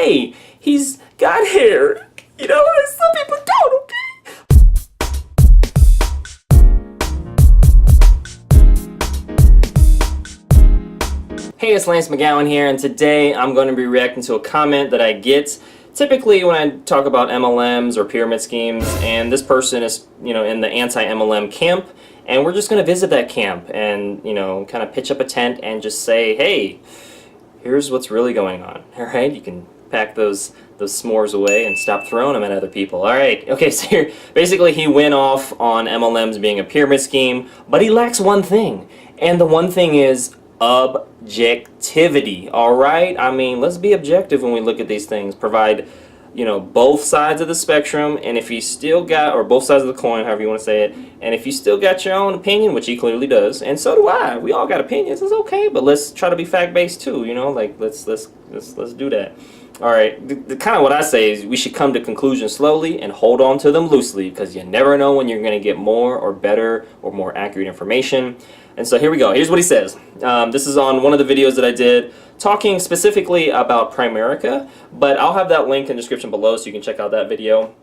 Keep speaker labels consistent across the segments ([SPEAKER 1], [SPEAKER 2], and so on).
[SPEAKER 1] hey, he's got hair. You know, some people don't, okay? Hey, it's Lance McGowan here, and today I'm going to be reacting to a comment that I get typically when I talk about MLMs or pyramid schemes, and this person is, in the anti-MLM camp, and we're just going to visit that camp and, kind of pitch up a tent and just say, hey, here's what's really going on, all right? You can pack those s'mores away and stop throwing them at other people. All right, okay, so here, basically he went off on MLMs being a pyramid scheme, but he lacks one thing, and the one thing is objectivity. All right, I mean, let's be objective when we look at these things. Provide, both sides of the spectrum, and if you still got, or both sides of the coin, however you want to say it, and if you still got your own opinion, which he clearly does, and so do I, we all got opinions, it's okay, but let's try to be fact-based too, like let's do that. All right, the kind of what I say is we should come to conclusions slowly and hold on to them loosely, because you never know when you're going to get more or better or more accurate information. And so here we go. Here's what he says. This is on one of the videos that I did talking specifically about Primerica, but I'll have that link in the description below so you can check out that video.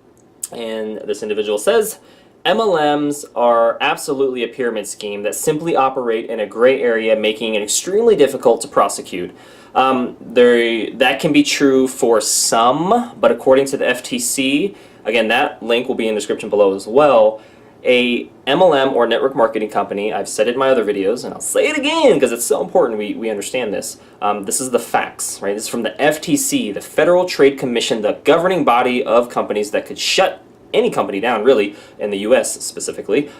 [SPEAKER 1] And this individual says, MLMs are absolutely a pyramid scheme that simply operate in a gray area, making it extremely difficult to prosecute. That can be true for some, but according to the FTC, again, that link will be in the description below as well, a MLM or network marketing company, I've said it in my other videos, and I'll say it again because it's so important we understand this. This is the facts, right? This is from the FTC, the Federal Trade Commission, the governing body of companies that could shut any company down, really, in the US specifically.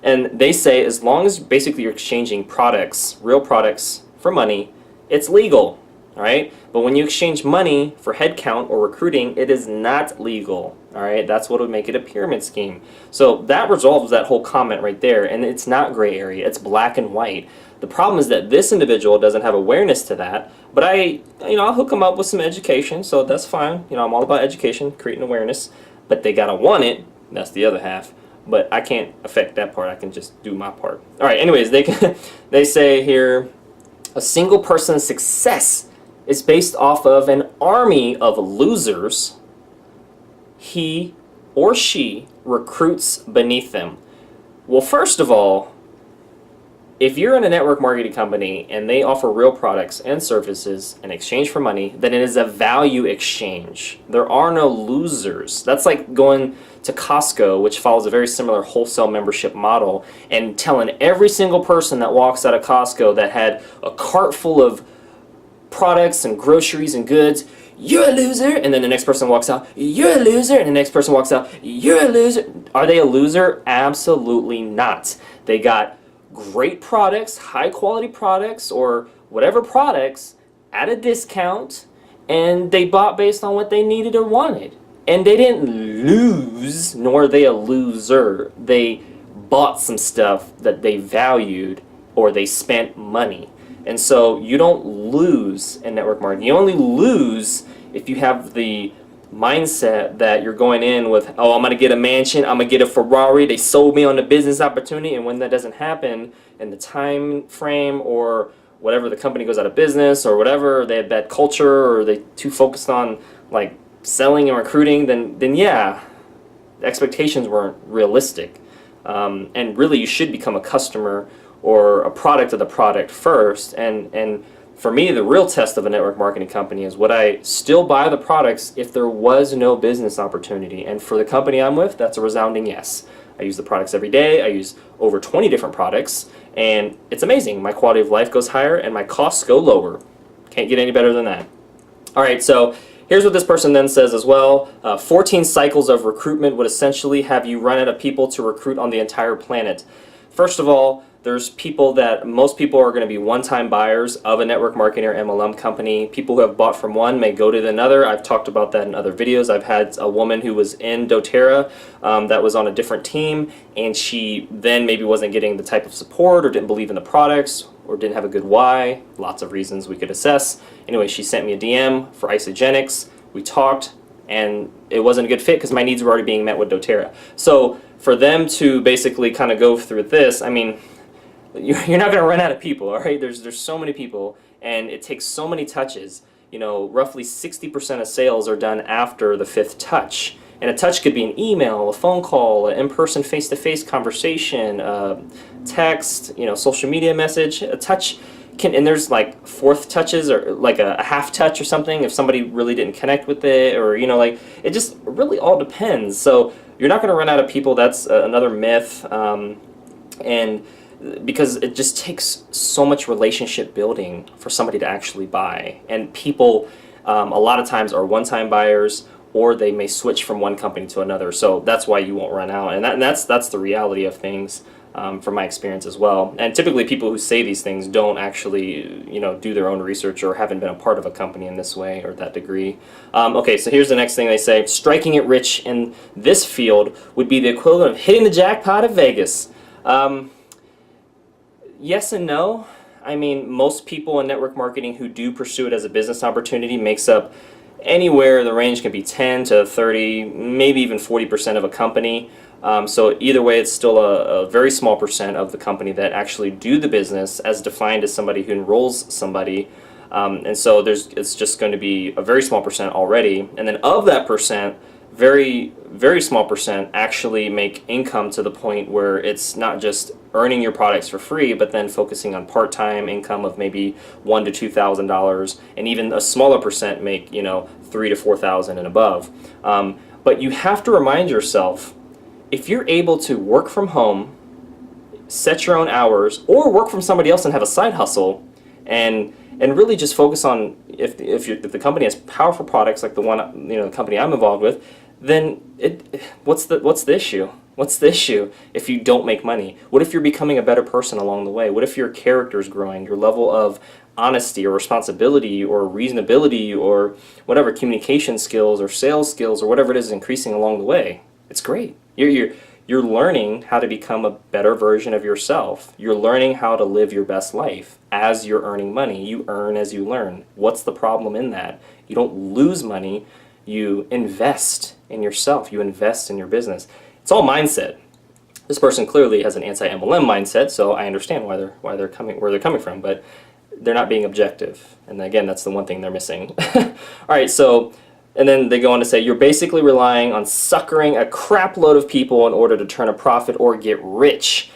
[SPEAKER 1] And they say as long as basically you're exchanging products, real products, for money, it's legal, all right? But when you exchange money for headcount or recruiting, it is not legal, all right? That's what would make it a pyramid scheme. So that resolves that whole comment right there, and it's not gray area, it's black and white. The problem is that this individual doesn't have awareness to that, but I'll hook them up with some education, so that's fine. I'm all about education, creating awareness, but they gotta want it, that's the other half. But I can't affect that part, I can just do my part. All right, anyways, they say here, a single person's success is based off of an army of losers he or she recruits beneath them. Well, first of all, if you're in a network marketing company and they offer real products and services in exchange for money, then it is a value exchange. There are no losers. That's like going to Costco, which follows a very similar wholesale membership model, and telling every single person that walks out of Costco that had a cart full of products and groceries and goods, you're a loser, and then the next person walks out, you're a loser, and the next person walks out, you're a loser. Are they a loser? Absolutely not. They got great products, high quality products, or whatever products at a discount, and they bought based on what they needed or wanted. And they didn't lose, nor are they a loser. They bought some stuff that they valued, or they spent money. And so you don't lose in network marketing. You only lose if you have the mindset that you're going in with, oh, I'm going to get a mansion, I'm going to get a Ferrari, they sold me on the business opportunity, and when that doesn't happen in the time frame or whatever, the company goes out of business or whatever, they have bad culture or they too focused on like selling and recruiting, then yeah, the expectations weren't realistic. And really you should become a customer or a product of the product first, and for me, the real test of a network marketing company is would I still buy the products if there was no business opportunity? And for the company I'm with, that's a resounding yes. I use the products every day. I use over 20 different products, and it's amazing. My quality of life goes higher, and my costs go lower. Can't get any better than that. All right, so here's what this person then says as well. 14 cycles of recruitment would essentially have you run out of people to recruit on the entire planet. First of all, there's people that most people are going to be one-time buyers of a network marketing or MLM company. People who have bought from one may go to another. I've talked about that in other videos. I've had a woman who was in doTERRA that was on a different team, and she then maybe wasn't getting the type of support or didn't believe in the products or didn't have a good why. Lots of reasons we could assess. Anyway, she sent me a DM for Isogenics. We talked, and it wasn't a good fit because my needs were already being met with doTERRA. So for them to basically kind of go through this, I mean, you're not going to run out of people, all right? There's so many people, and it takes so many touches. roughly 60% of sales are done after the fifth touch. And a touch could be an email, a phone call, an in-person face-to-face conversation, text, social media message. A touch and there's like fourth touches or like a half touch or something if somebody really didn't connect with it, or it just really all depends. So you're not going to run out of people. That's another myth, and because it just takes so much relationship building for somebody to actually buy. And people a lot of times are one-time buyers, or they may switch from one company to another. So that's why you won't run out, and that's the reality of things. From my experience as well. And typically people who say these things don't actually, do their own research or haven't been a part of a company in this way or that degree. Okay, so here's the next thing they say. Striking it rich in this field would be the equivalent of hitting the jackpot at Vegas. Yes and no. I mean, most people in network marketing who do pursue it as a business opportunity makes up anywhere, the range can be 10 to 30, maybe even 40% of a company. So either way, it's still a very small percent of the company that actually do the business, as defined as somebody who enrolls somebody. And so it's just going to be a very small percent already. And then of that percent, very, very small percent actually make income to the point where it's not just earning your products for free, but then focusing on part-time income of maybe $1,000 to $2,000, and even a smaller percent make $3,000 to $4,000 and above. But you have to remind yourself, if you're able to work from home, set your own hours, or work from somebody else and have a side hustle, and really just focus on if the company has powerful products like the one the company I'm involved with, then what's the issue? What's the issue if you don't make money? What if you're becoming a better person along the way? What if your character's growing, your level of honesty or responsibility or reasonability or whatever, communication skills or sales skills or whatever it is increasing along the way? It's great. You're learning how to become a better version of yourself. You're learning how to live your best life as you're earning money. You earn as you learn. What's the problem in that? You don't lose money. You invest in yourself. You invest in your business. It's all mindset. This person clearly has an anti-MLM mindset, so I understand where they're coming from, but they're not being objective. And again, that's the one thing they're missing. All right, so. And then they go on to say, you're basically relying on suckering a crap load of people in order to turn a profit or get rich.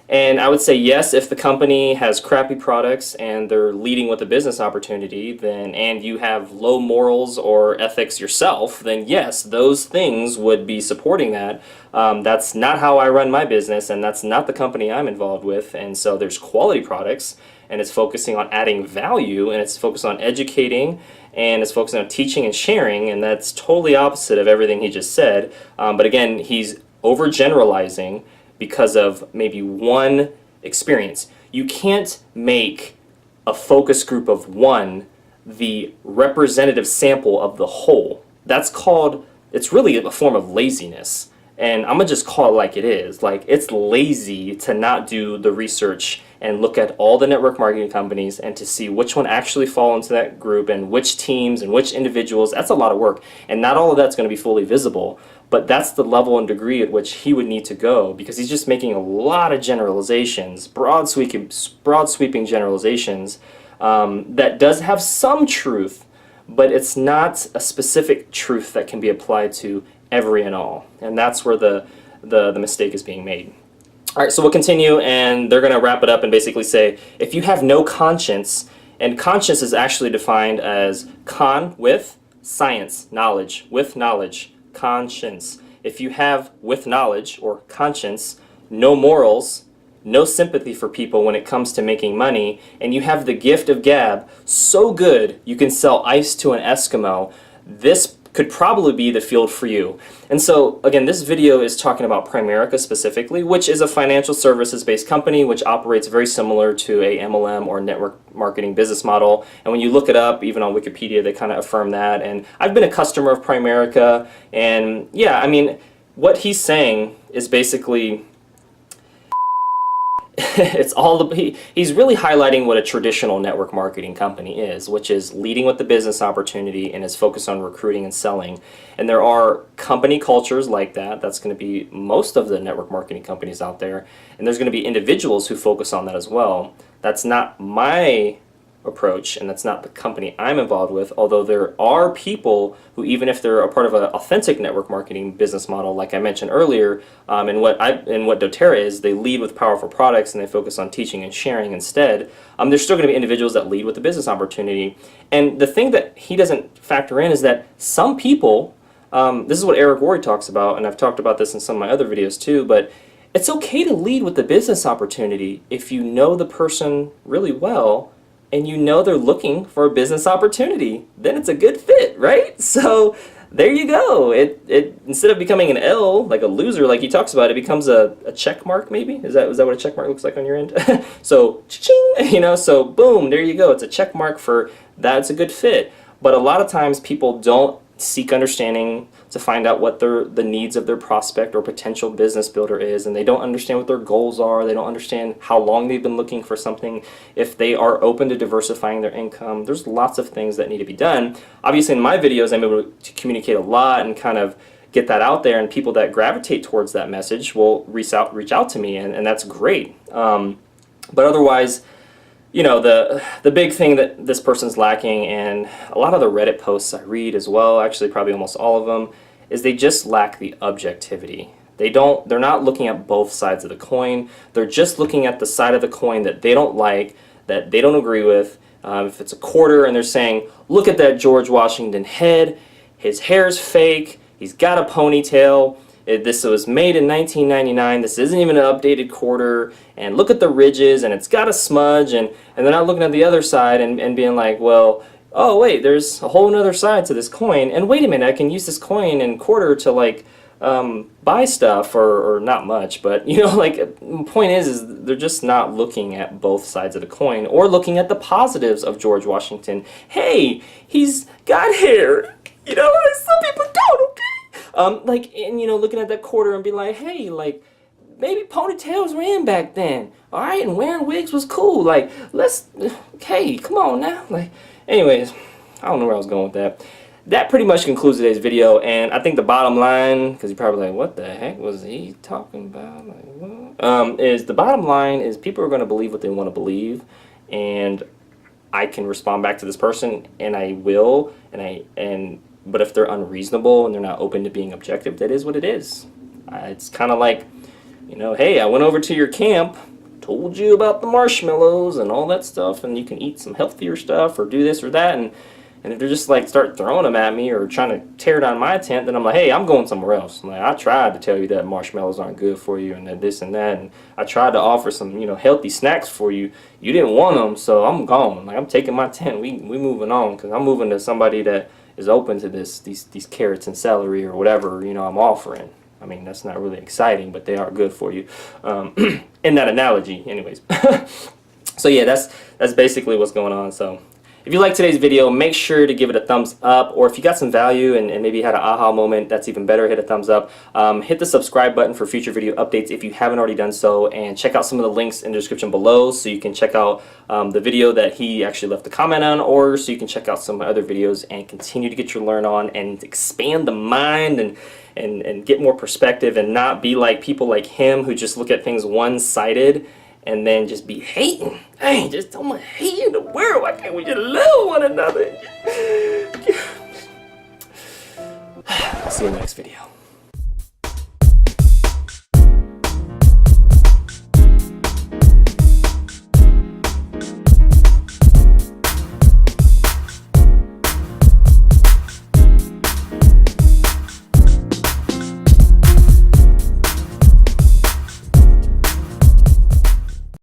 [SPEAKER 1] And I would say yes, if the company has crappy products and they're leading with a business opportunity, and you have low morals or ethics yourself, then yes, those things would be supporting that. That's not how I run my business, and that's not the company I'm involved with. And so there's quality products, and it's focusing on adding value, and it's focused on educating, and it's focusing on teaching and sharing, and that's totally opposite of everything he just said. But again, he's overgeneralizing because of maybe one experience. You can't make a focus group of one the representative sample of the whole. It's really a form of laziness. And I'm gonna just call it like it is. Like, it's lazy to not do the research and look at all the network marketing companies and to see which one actually fall into that group and which teams and which individuals. That's a lot of work, and not all of that's going to be fully visible, but that's the level and degree at which he would need to go, because he's just making a lot of generalizations, broad sweeping generalizations, that does have some truth, but it's not a specific truth that can be applied to every and all, and that's where the mistake is being made. All right, so we'll continue, and they're going to wrap it up and basically say, if you have no conscience, and conscience is actually defined as con with science, knowledge, with knowledge, conscience. If you have with knowledge or conscience, no morals, no sympathy for people when it comes to making money, and you have the gift of gab so good you can sell ice to an Eskimo, this could probably be the field for you. And so again, this video is talking about Primerica specifically, which is a financial services based company which operates very similar to a MLM or network marketing business model. And when you look it up, even on Wikipedia, they kind of affirm that. And I've been a customer of Primerica, and yeah, I mean, what he's saying is basically he's really highlighting what a traditional network marketing company is, which is leading with the business opportunity and is focused on recruiting and selling. And there are company cultures like that. That's going to be most of the network marketing companies out there. And there's going to be individuals who focus on that as well. That's not my approach, and that's not the company I'm involved with, although there are people who, even if they're a part of an authentic network marketing business model, like I mentioned earlier, and what doTERRA is, they lead with powerful products and they focus on teaching and sharing instead. There's still going to be individuals that lead with the business opportunity. And the thing that he doesn't factor in is that some people, this is what Eric Worre talks about, and I've talked about this in some of my other videos too, but it's okay to lead with the business opportunity if you know the person really well and you know they're looking for a business opportunity. Then it's a good fit, right? So there you go. It instead of becoming an L, like a loser, like he talks about, it becomes a check mark maybe? Is that what a check mark looks like on your end? So, cha-ching, so boom, there you go. It's a check mark for that's a good fit. But a lot of times people don't seek understanding to find out what the needs of their prospect or potential business builder is, and they don't understand what their goals are. They don't understand how long they've been looking for something, if they are open to diversifying their income. There's lots of things that need to be done. Obviously in my videos I'm able to communicate a lot and kind of get that out there, and people that gravitate towards that message will reach out to me, and that's great. But otherwise, you know, the big thing that this person's lacking, and a lot of the Reddit posts I read as well, actually probably almost all of them, is they just lack the objectivity. They're not looking at both sides of the coin. They're just looking at the side of the coin that they don't like, that they don't agree with. If it's a quarter and they're saying, look at that George Washington head, his hair's fake, he's got a ponytail, this was made in 1999, this isn't even an updated quarter, and look at the ridges, and it's got a smudge, and they're not looking at the other side and being like, well, oh wait, there's a whole other side to this coin, and wait a minute, I can use this coin and quarter to like buy stuff, or not much, but you know, like the point is they're just not looking at both sides of the coin, or looking at the positives of George Washington. Hey, he's got hair, you know, some people don't, okay? Like, and you know, looking at that quarter and be like, hey, like, maybe ponytails were in back then, all right, and wearing wigs was cool. Like, hey, come on now. Like, anyways, I don't know where I was going with that. That pretty much concludes today's video, and I think the bottom line, because you're probably like, what the heck was he talking about? Like, what? Is the bottom line is people are going to believe what they want to believe, and I can respond back to this person, and I will, but if they're unreasonable and they're not open to being objective, that is what it is. It's kind of like, you know, hey, I went over to your camp, told you about the marshmallows and all that stuff, and you can eat some healthier stuff or do this or that, and if they're just like start throwing them at me or trying to tear down my tent, then I'm like, hey, I'm going somewhere else. I'm like, I tried to tell you that marshmallows aren't good for you and that this and that, and I tried to offer some, you know, healthy snacks for you. You didn't want them, so I'm gone. Like, I'm taking my tent. We moving on, because I'm moving to somebody that is open to these carrots and celery or whatever, you know, I'm offering. I mean, that's not really exciting, but they are good for you. In that analogy, anyways. So yeah, that's basically what's going on. So if you liked today's video, make sure to give it a thumbs up, or if you got some value and maybe had an aha moment, that's even better, hit a thumbs up. Hit the subscribe button for future video updates if you haven't already done so, and check out some of the links in the description below so you can check out the video that he actually left a comment on, or so you can check out some other videos and continue to get your learn on and expand the mind and get more perspective, and not be like people like him who just look at things one-sided and then just be hating. Hey, just so much hate in the world. Why can't we just love one another? See you in the next video.